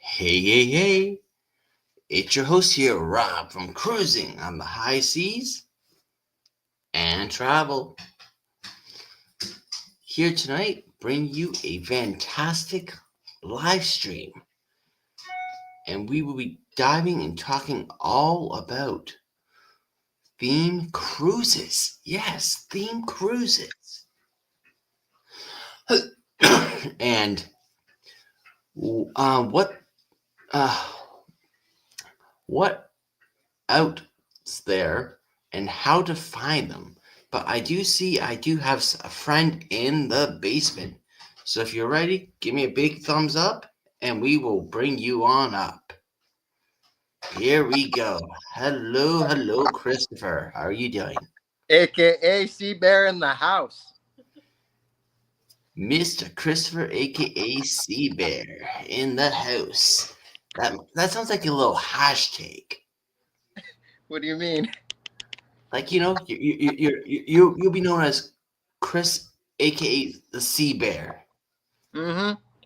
Hey. It's your host here, Rob, from Cruising on the High Seas and Travel. Here tonight, bring you a fantastic live stream. And we will be diving and talking all about theme cruises. Yes, theme cruises. And what out there and how to find them. But I do have a friend in the basement. So if you're ready, give me a big thumbs up and we will bring you on up. Here we go. Hello, Christopher. How are you doing? AKA Sea Bear in the house. Mr. Christopher, aka Sea Bear, in the house. That sounds like a little hashtag. What do you mean? Like you'll be known as Chris, aka the Sea Bear.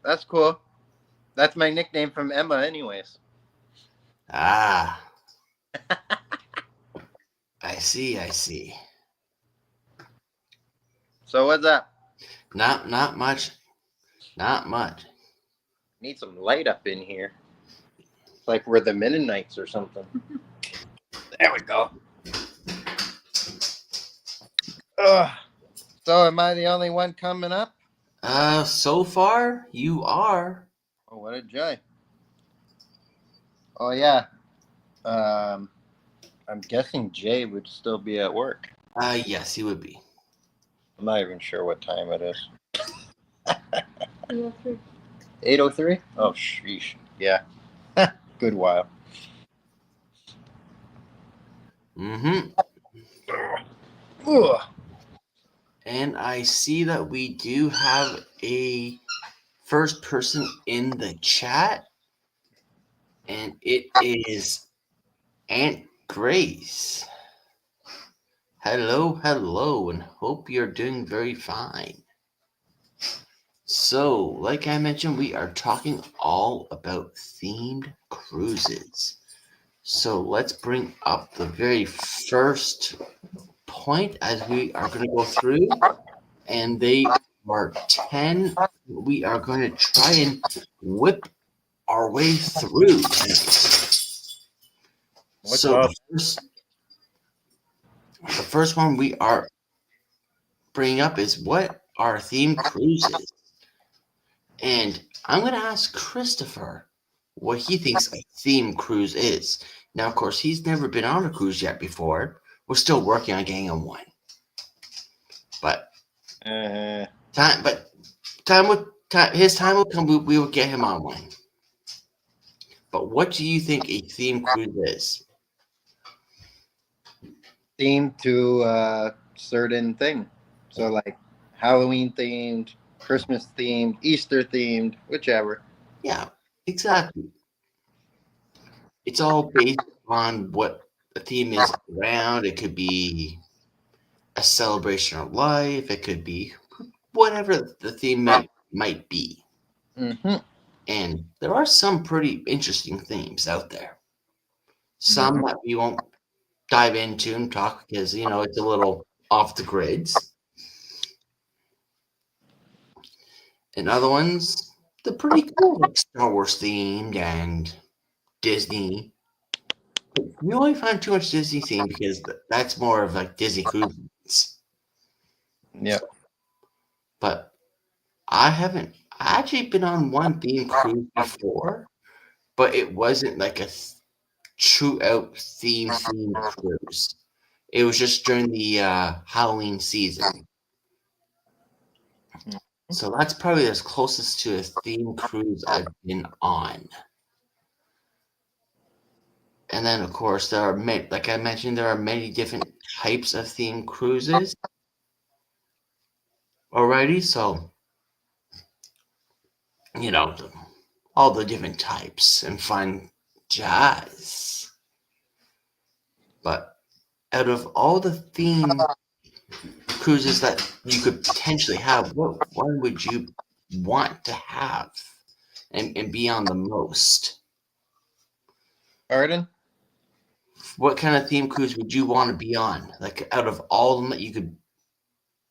That's cool. That's my nickname from Emma, anyways. Ah, I see. So what's up? Not much. Not much. Need some light up in here. It's like we're the Mennonites or something. There we go. Ugh. So am I the only one coming up? So far you are. Oh, what a joy. Oh yeah. I'm guessing Jay would still be at work. Yes, he would be. I'm not even sure what time it is. 8:03. 8:03? Oh, sheesh. Yeah. Good while. Mm-hmm. Ugh. And I see that we do have a first person in the chat. And it is Aunt Grace. Hello, and hope you're doing very fine. So, like I mentioned, we are talking all about themed cruises. So, let's bring up the very first point as we are going to go through, and they are 10. We are going to try and whip our way through. So, the first one we are bringing up is what are themed cruises? And I'm going to ask Christopher what he thinks a theme cruise is. Now, of course, he's never been on a cruise yet before. We're still working on getting him one. But his time will come. We will get him on one. But what do you think a theme cruise is? Themed to a certain thing. So like Halloween themed, Christmas themed, Easter themed, whichever. Yeah, exactly. It's all based on what the theme is around. It could be a celebration of life. It could be whatever the theme might be. Mm-hmm. And there are some pretty interesting themes out there. Some that we won't dive into and talk because, it's a little off the grids. And other ones, they're pretty cool, like Star Wars themed and Disney. We only find too much Disney theme because that's more of like Disney cruises. Yeah. But I actually been on one theme cruise before, but it wasn't like a true out theme cruise. It was just during the Halloween season. So that's probably as closest to a theme cruise I've been on. And then, of course, there are many, like I mentioned, there are many different types of theme cruises already. So, all the different types and fun jazz. But out of all the theme cruises that you could potentially have, what one would you want to have? and be on the most? Pardon? What kind of theme cruise would you want to be on? Like out of all of them that you could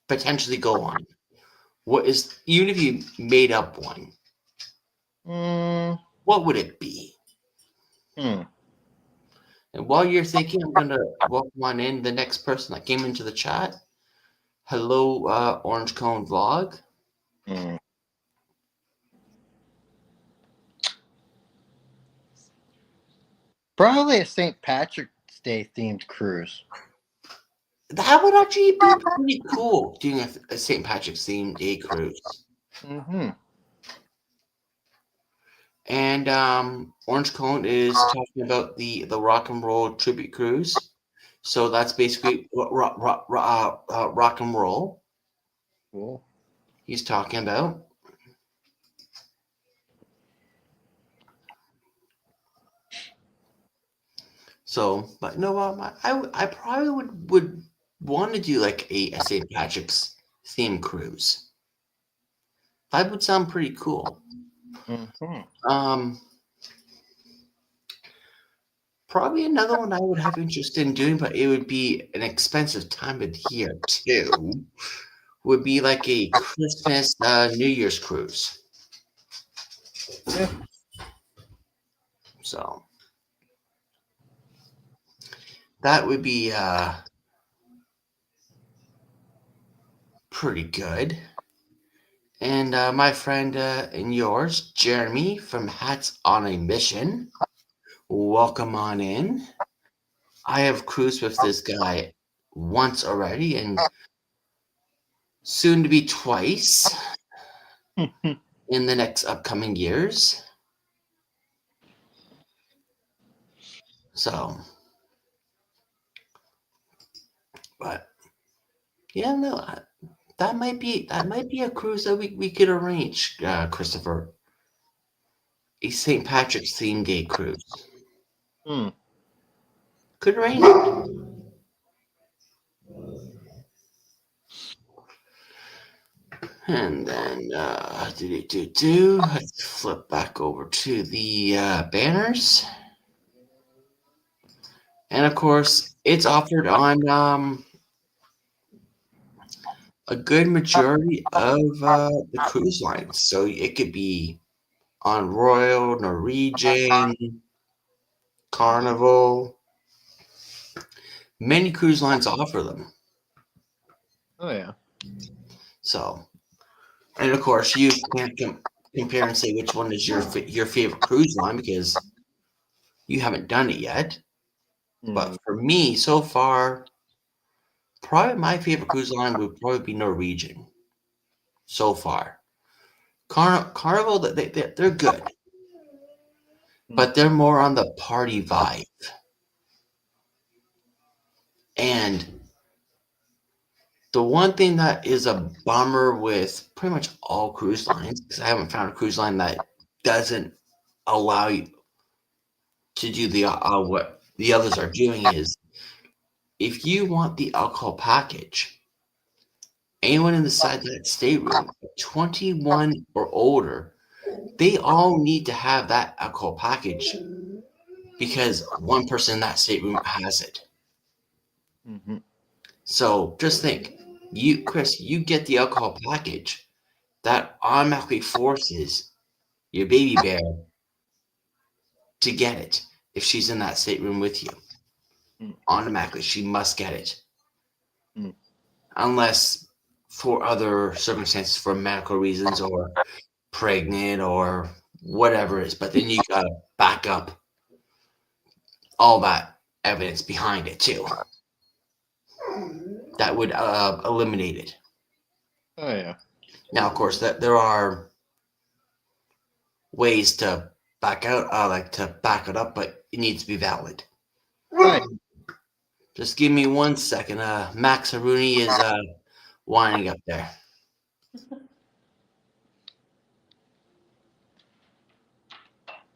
potentially go on, what is even if you made up one, Mm, what would it be? hmm. And while you're thinking, I'm gonna welcome on in the next person that came into the chat. Hello, Orange Cone Vlog. Hmm. Probably a St. Patrick's Day themed cruise. That would actually be pretty cool doing a St. Patrick's themed day cruise. Mm-hmm. And Orange Cone is talking about the rock and roll tribute cruise. So that's basically rock and roll Cool. he's talking about. So, but no, I probably would want to do like a St. Patrick's theme cruise. That would sound pretty cool. Mm-hmm. Um, Probably another one I would have interest in doing, but it would be an expensive time of the year too. Would be like a Christmas, New Year's cruise. Yeah. So that would be pretty good. And my friend and yours, Jeremy from Hats on a Mission, welcome on in. I have cruised with this guy once already and soon to be twice in the next upcoming years. So, but yeah, no, that might be a cruise that we could arrange, Christopher. A St. Patrick's themed day cruise. Hmm. Could arrange it. And then let's flip back over to the banners. And of course, it's offered on a good majority of the cruise lines. So it could be on Royal, Norwegian, Carnival. Many cruise lines offer them. Oh yeah. So, and of course, you can't compare and say which one is your favorite cruise line because you haven't done it yet. Hmm. But for me, so far, probably my favorite cruise line would probably be Norwegian. So far, Carnival, they're good, Hmm. but they're more on the party vibe. And the one thing that is a bummer with pretty much all cruise lines, because I haven't found a cruise line that doesn't allow you to do the what the others are doing is if you want the alcohol package, anyone inside that stateroom, 21 or older, they all need to have that alcohol package because one person in that stateroom has it. Mm-hmm. So just think, Chris, you get the alcohol package, that automatically forces your baby bear to get it if she's in that stateroom with you. Automatically, she must get it. Mm. Unless for other circumstances, for medical reasons or pregnant or whatever it is. But then you gotta back up all that evidence behind it too. That would eliminate it. Oh yeah. Now, of course, that there are ways to back out, like to back it up, but it needs to be valid. Right. Just give me 1 second. Max Haruni is winding up there.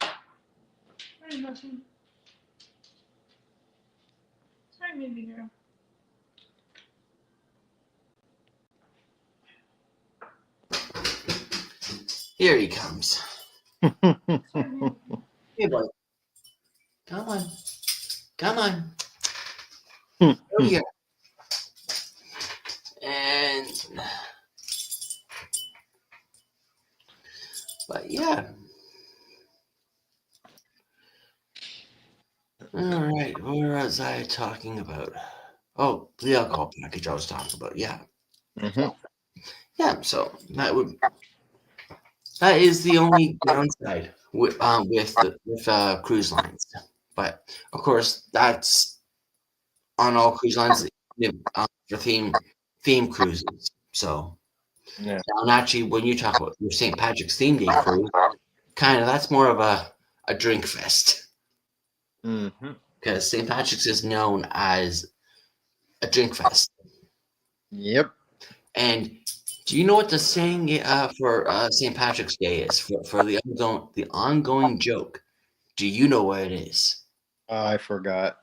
Hi, nothing. Hi, baby girl. Here he comes. Hey, boy. Come on. Come on. Oh, yeah. And, but yeah. All right. What was I talking about? Oh, the alcohol package I was talking about. Yeah. Mhm. Yeah. So that is the only downside with cruise lines. But of course, that's on all cruise lines for theme cruises. So Yeah. now, and actually, when you talk about your St. Patrick's Theme Day cruise, kind of that's more of a drink fest Mhm. because St. Patrick's is known as a drink fest. Yep. And do you know what the saying for St. Patrick's Day is for the ongoing joke? Do you know what it is? Oh, I forgot.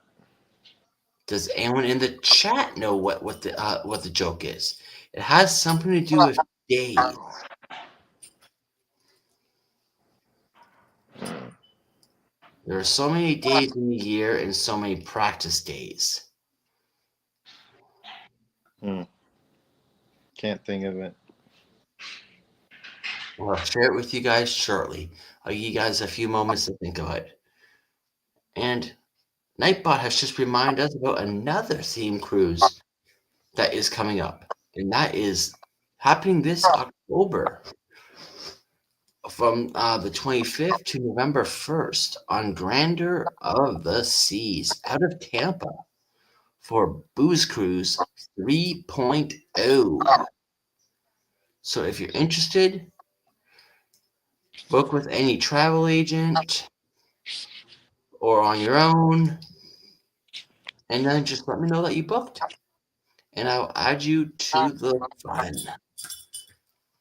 Does anyone in the chat know what the joke is? It has something to do with days. There are so many days in the year and so many practice days. Can't think of it. I'll share it with you guys shortly. I'll give you guys a few moments to think of it. And Nightbot has just reminded us about another theme cruise that is coming up, and that is happening this October from the 25th to November 1st on Grandeur of the Seas out of Tampa for Booze Cruise 3.0. So if you're interested, book with any travel agent or on your own, and then just let me know that you booked, and I'll add you to the fun.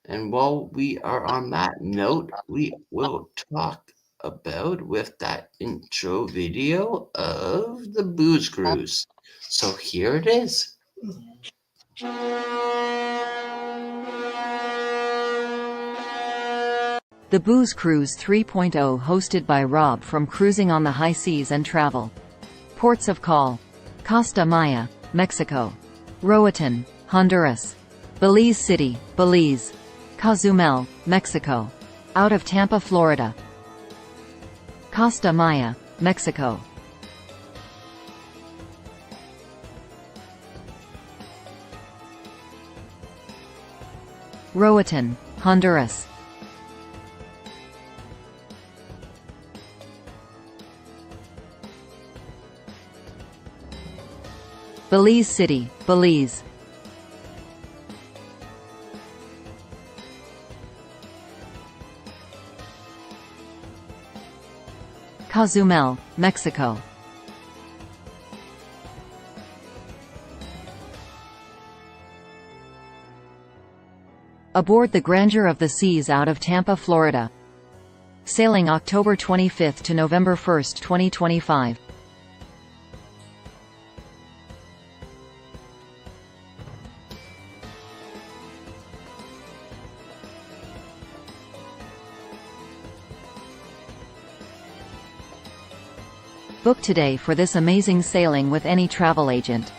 And while we are on that note, we will talk about with that intro video of the Booze Cruise. So here it is. The Booze Cruise 3.0 hosted by Rob from Cruising on the High Seas and Travel. Ports of call: Costa Maya, Mexico; Roatan, Honduras; Belize City, Belize; Cozumel, Mexico; out of Tampa, Florida; Costa Maya, Mexico; Roatan, Honduras; Belize City, Belize; Cozumel, Mexico. Aboard the Grandeur of the Seas out of Tampa, Florida. Sailing October 25 to November 1, 2025. Book today for this amazing sailing with any travel agent.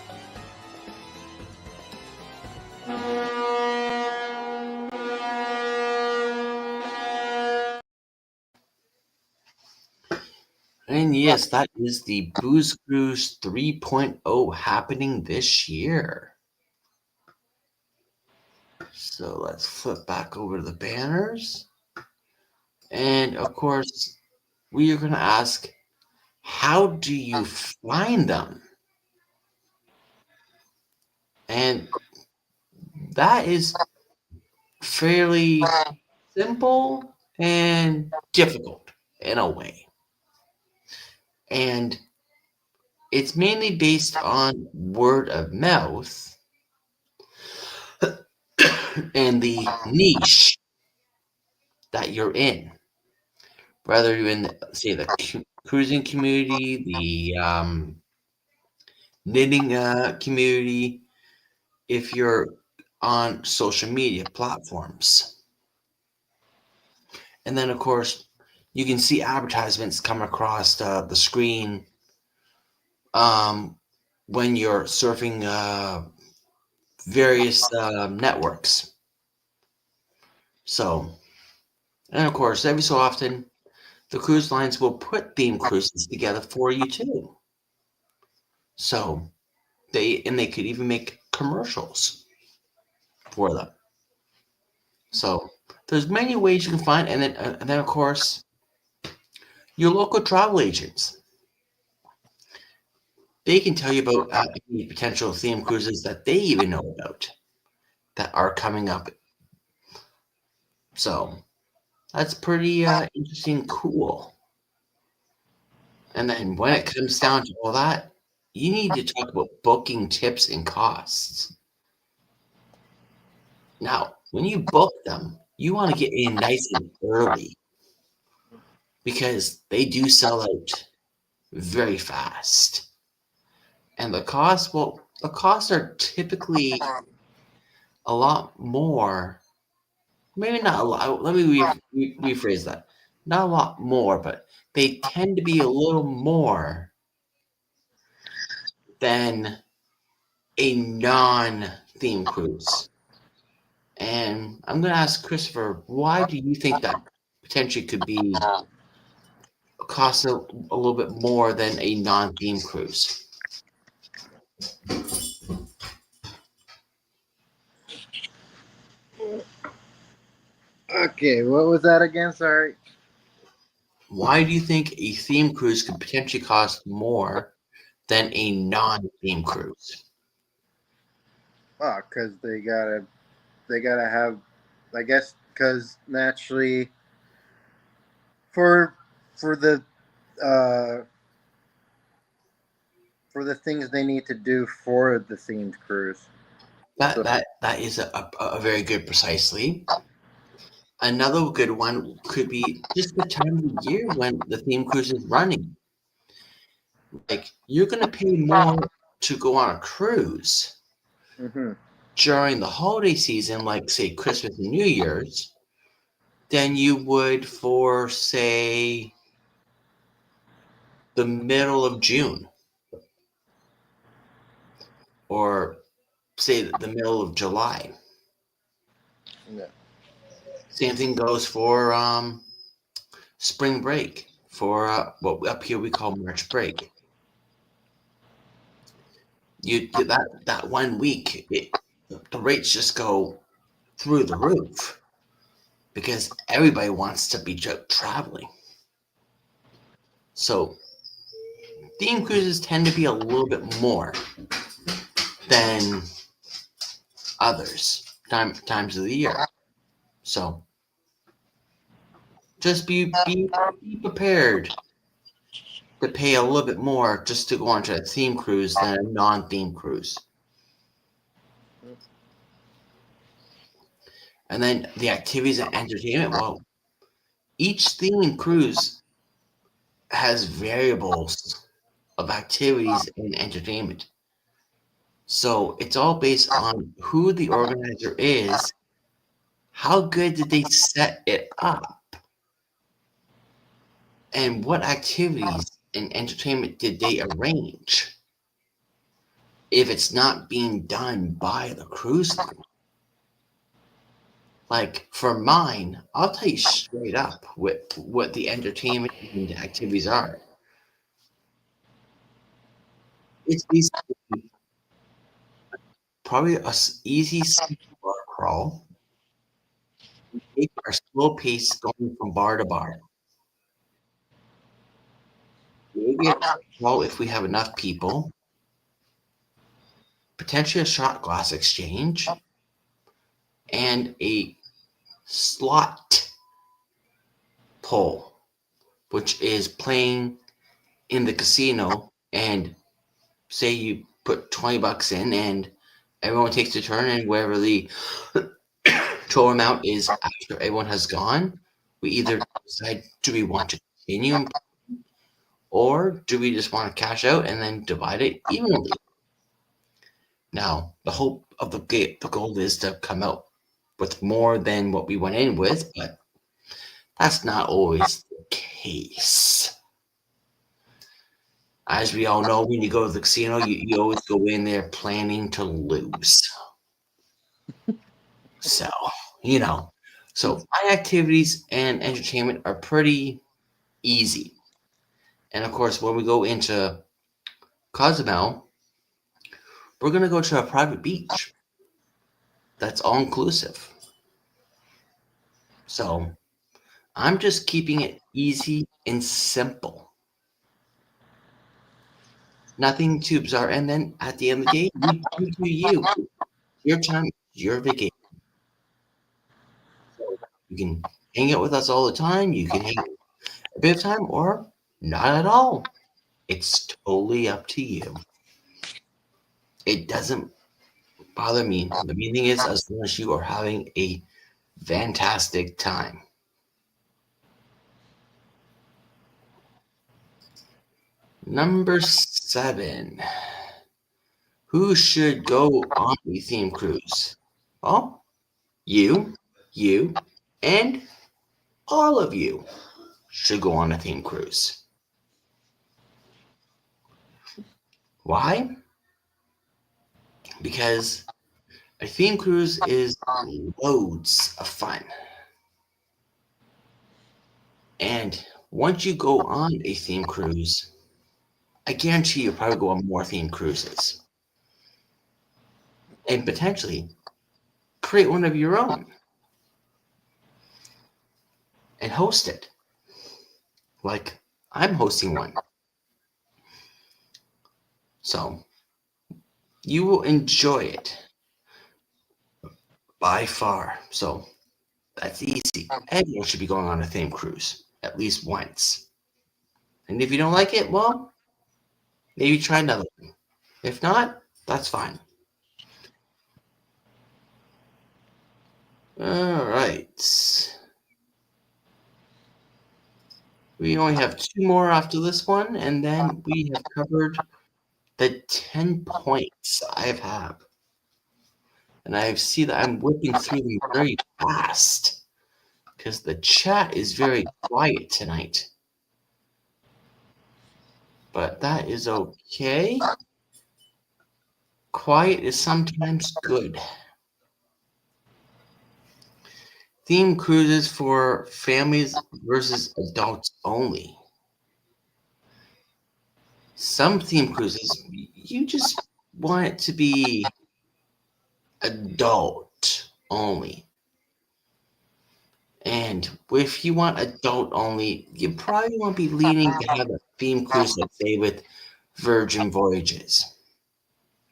And yes, that is the Booze Cruise 3.0 happening this year. So let's flip back over to the banners. And of course, we are going to ask, how do you find them? And that is fairly simple and difficult in a way. And it's mainly based on word of mouth and the niche that you're in. Whether you're in, say, the cruising community, the knitting community, if you're on social media platforms. And then, of course, you can see advertisements come across the screen when you're surfing various networks. So, and of course, every so often, the cruise lines will put theme cruises together for you too. So they could even make commercials for them. So there's many ways you can find, and then of course your local travel agents. They can tell you about any potential theme cruises that they even know about that are coming up. So that's pretty interesting, cool. And then when it comes down to all that, you need to talk about booking tips and costs. Now, when you book them, you want to get in nice and early because they do sell out very fast. And the costs, well, the costs are typically a lot more. Maybe not a lot. Let me rephrase that. Not a lot more, but they tend to be a little more than a non-theme cruise. And I'm going to ask Christopher, why do you think that potentially could be cost a little bit more than a non-theme cruise? Okay, what was that again? Sorry. Why do you think a theme cruise could potentially cost more than a non-theme cruise? Oh, because they gotta have, I guess, because naturally, for for the uh, for the things they need to do for the themed cruise. So, That is a very good precisely. Another good one could be just the time of the year when the theme cruise is running. Like you're gonna pay more to go on a cruise hmm during the holiday season, like say Christmas and New Year's, than you would for say the middle of June or say the middle of July. yeah. Same thing goes for spring break, for what up here we call March break. You that 1 week, the rates just go through the roof because everybody wants to be traveling. So theme cruises tend to be a little bit more than others times of the year. So just be prepared to pay a little bit more just to go onto a theme cruise than a non-theme cruise. And then the activities and entertainment. Well, each theme cruise has variables of activities and entertainment. So it's all based on who the organizer is, how good did they set it up, and what activities and entertainment did they arrange if it's not being done by the cruise line. Like for mine, I'll tell you straight up what the entertainment and activities are. It's basically probably a easy bar crawl. We take our slow pace going from bar to bar. Maybe a crawl if we have enough people. Potentially a shot glass exchange and a slot pull, which is playing in the casino and say you put $20 in and everyone takes a turn and wherever the total amount is after everyone has gone, we either decide do we want to continue or do we just want to cash out and then divide it evenly. Now, the hope of the goal is to come out with more than what we went in with, but That's not always the case. As we all know, when you go to the casino, you always go in there planning to lose. So, you know. So, my activities and entertainment are pretty easy. And of course, when we go into Cozumel, we're going to go to a private beach that's all inclusive. So, I'm just keeping it easy and simple. Nothing too bizarre. And then at the end of the day, you do you. Your time, your vacation. So you can hang out with us all the time. You can hang out a bit of time or not at all. It's totally up to you. It doesn't bother me. The main thing is as long as you are having a fantastic time. Number 7. Who should go on a theme cruise? Well, you, and all of you should go on a theme cruise. Why? Because a theme cruise is loads of fun. And once you go on a theme cruise, I guarantee you'll probably go on more theme cruises. And potentially create one of your own and host it. Like I'm hosting one. So you will enjoy it by far. So that's easy. Everyone should be going on a theme cruise at least once. And if you don't like it, well, maybe try another one. If not, that's fine. All right. We only have 2 more after this one, and then we have covered the 10 points I have. And I see that I'm whipping through them very fast because the chat is very quiet tonight. But that is okay. Quiet is sometimes good. Theme cruises for families versus adults only. Some theme cruises, you just want it to be adult only. And if you want adult only, you probably won't be leaning to have a theme cruise, let's say, with Virgin Voyages.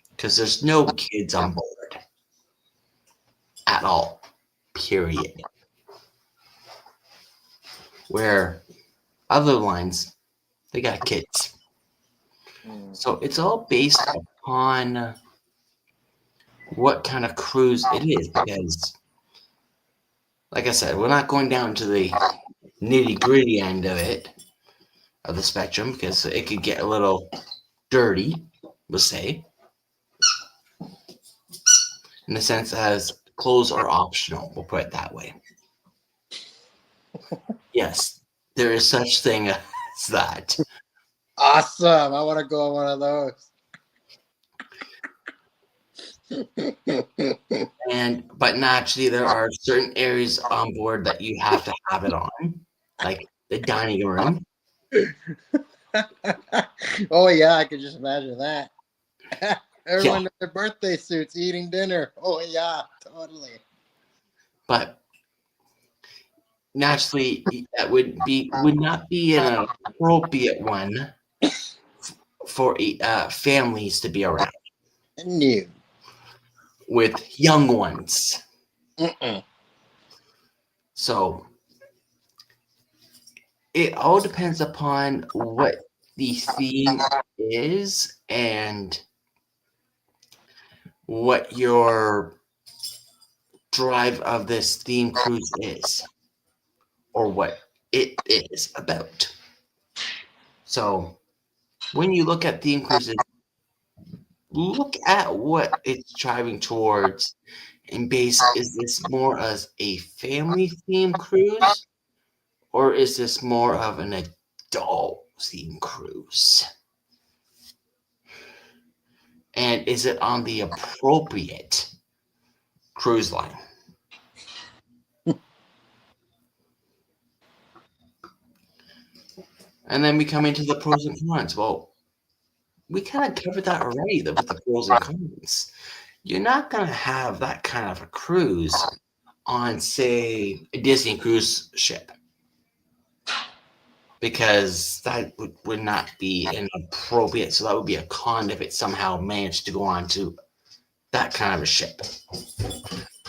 Because there's no kids on board at all, period. Where other lines, they got kids. So it's all based upon what kind of cruise it is. Because, like I said, we're not going down to the nitty-gritty end of it, of the spectrum, because it could get a little dirty, we'll say. In the sense as clothes are optional, we'll put it that way. Yes, there is such thing as that. Awesome. I want to go on one of those. But naturally, there are certain areas on board that you have to have it on, like the dining room. Oh yeah, I could just imagine that. Everyone in their birthday suits eating dinner. Oh yeah, totally. But naturally, that would not be an appropriate one for families to be around. New. With young ones. So it all depends upon what the theme is and what your drive of this theme cruise is, or what it is about. So when you look at theme cruises, look at what it's driving towards and base, is this more as a family theme cruise Or is this more of an adult theme cruise? And is it on the appropriate cruise line? And then we come into the pros and cons. Well, we kind of covered that already with the pros and cons. You're not going to have that kind of a cruise on, say, a Disney cruise ship, because that would not be inappropriate. So that would be a con if it somehow managed to go on to that kind of a ship.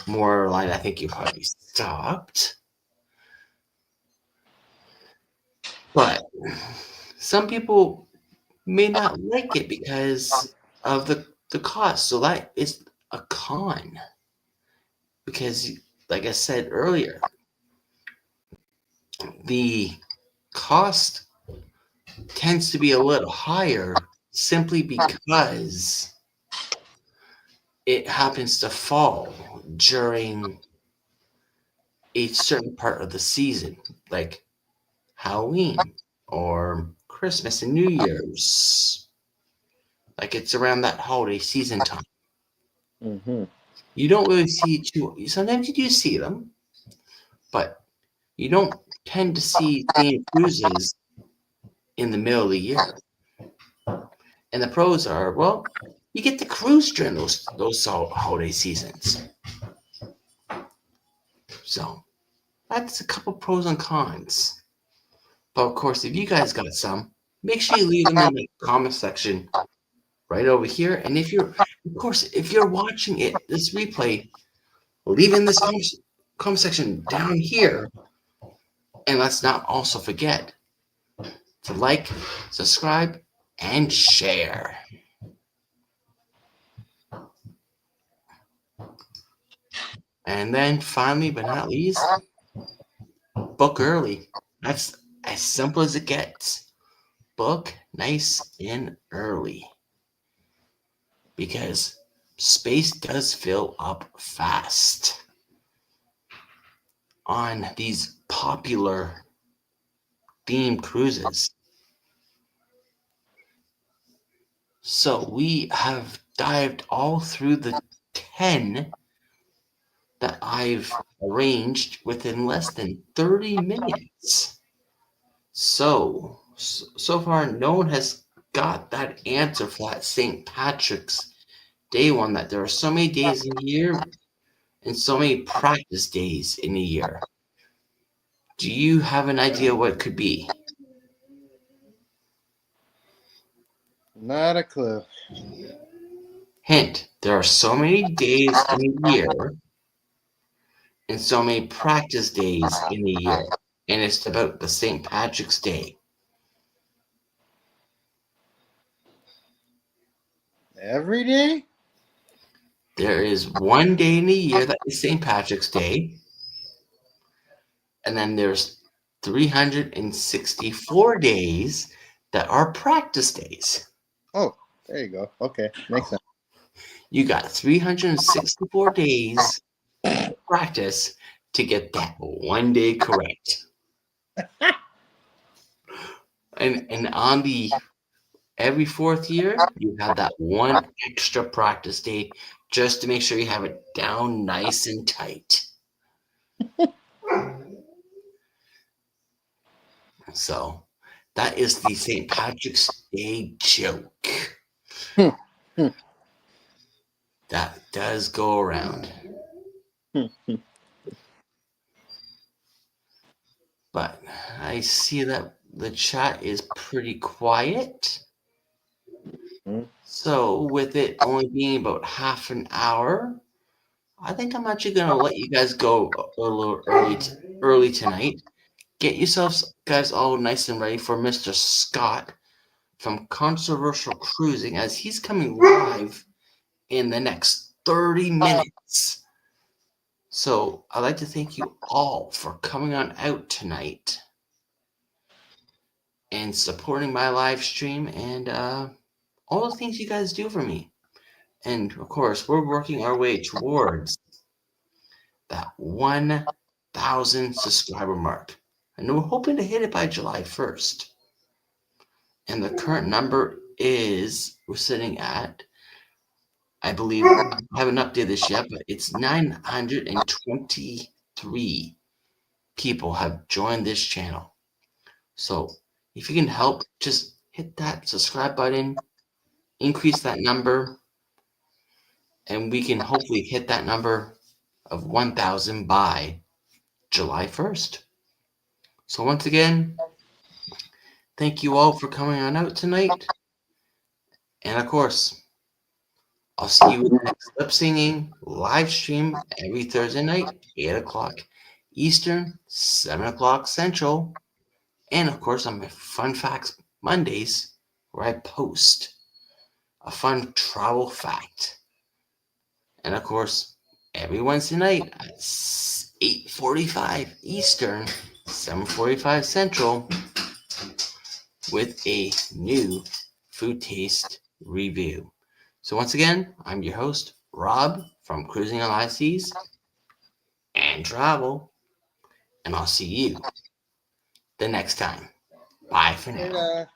More like, I think you've probably stopped. But some people may not like it because of the cost. So that is a con. Because, like I said earlier, the cost tends to be a little higher simply because it happens to fall during a certain part of the season, like Halloween or Christmas and New Year's. Like it's around that holiday season time. Mm-hmm. You don't really see sometimes you do see them, but you don't tend to see themed cruises in the middle of the year. And the pros are, well, you get to cruise during those holiday seasons. So that's a couple pros and cons. But of course, if you guys got some, make sure you leave them in the comment section right over here. And if you're watching this replay, leave in this comment section down here. And let's not also forget to like, subscribe, and share. And then finally, but not least, book early. That's as simple as it gets. Book nice and early. Because space does fill up fast on these popular themed cruises. So we have dived all through the 10 that I've arranged within less than 30 minutes. So far, no one has got that answer for that St. Patrick's Day one, that there are so many days in a year and so many practice days in a year. Do you have an idea what it could be? Not a clue. Hint, there are so many days in a year and so many practice days in a year. And it's about the St. Patrick's Day. Every day? There is one day in a year that is St. Patrick's Day. And then there's 364 days that are practice days. Oh, there you go. Okay, makes sense. You got 364 days practice to get that one day correct. and on the every fourth year, you have that one extra practice day just to make sure you have it down nice and tight. So that is the St. Patrick's Day joke. That does go around. But I see that the chat is pretty quiet. So with it only being about half an hour, I think I'm actually going to let you guys go a little early tonight. Get yourselves guys all nice and ready for Mr. Scott from Controversial Cruising, as he's coming live in the next 30 minutes. So I'd like to thank you all for coming on out tonight and supporting my live stream and all the things you guys do for me. And of course, we're working our way towards that 1,000 subscriber mark. And we're hoping to hit it by July 1st. And the current number is, we're sitting at, I believe, I haven't updated this yet, but it's 923 people have joined this channel. So if you can help, just hit that subscribe button, increase that number, and we can hopefully hit that number of 1,000 by July 1st. So once again, thank you all for coming on out tonight. And of course, I'll see you in the next lip singing live stream every Thursday night, 8 o'clock Eastern, 7 o'clock Central. And of course, on my Fun Facts Mondays, where I post a fun travel fact. And of course, every Wednesday night at 8:45 Eastern, 7:45 Central, with a new food taste review. So once again, I'm your host, Rob, from Cruising on High Seas and Travel, and I'll see you the next time. Bye for now. Later.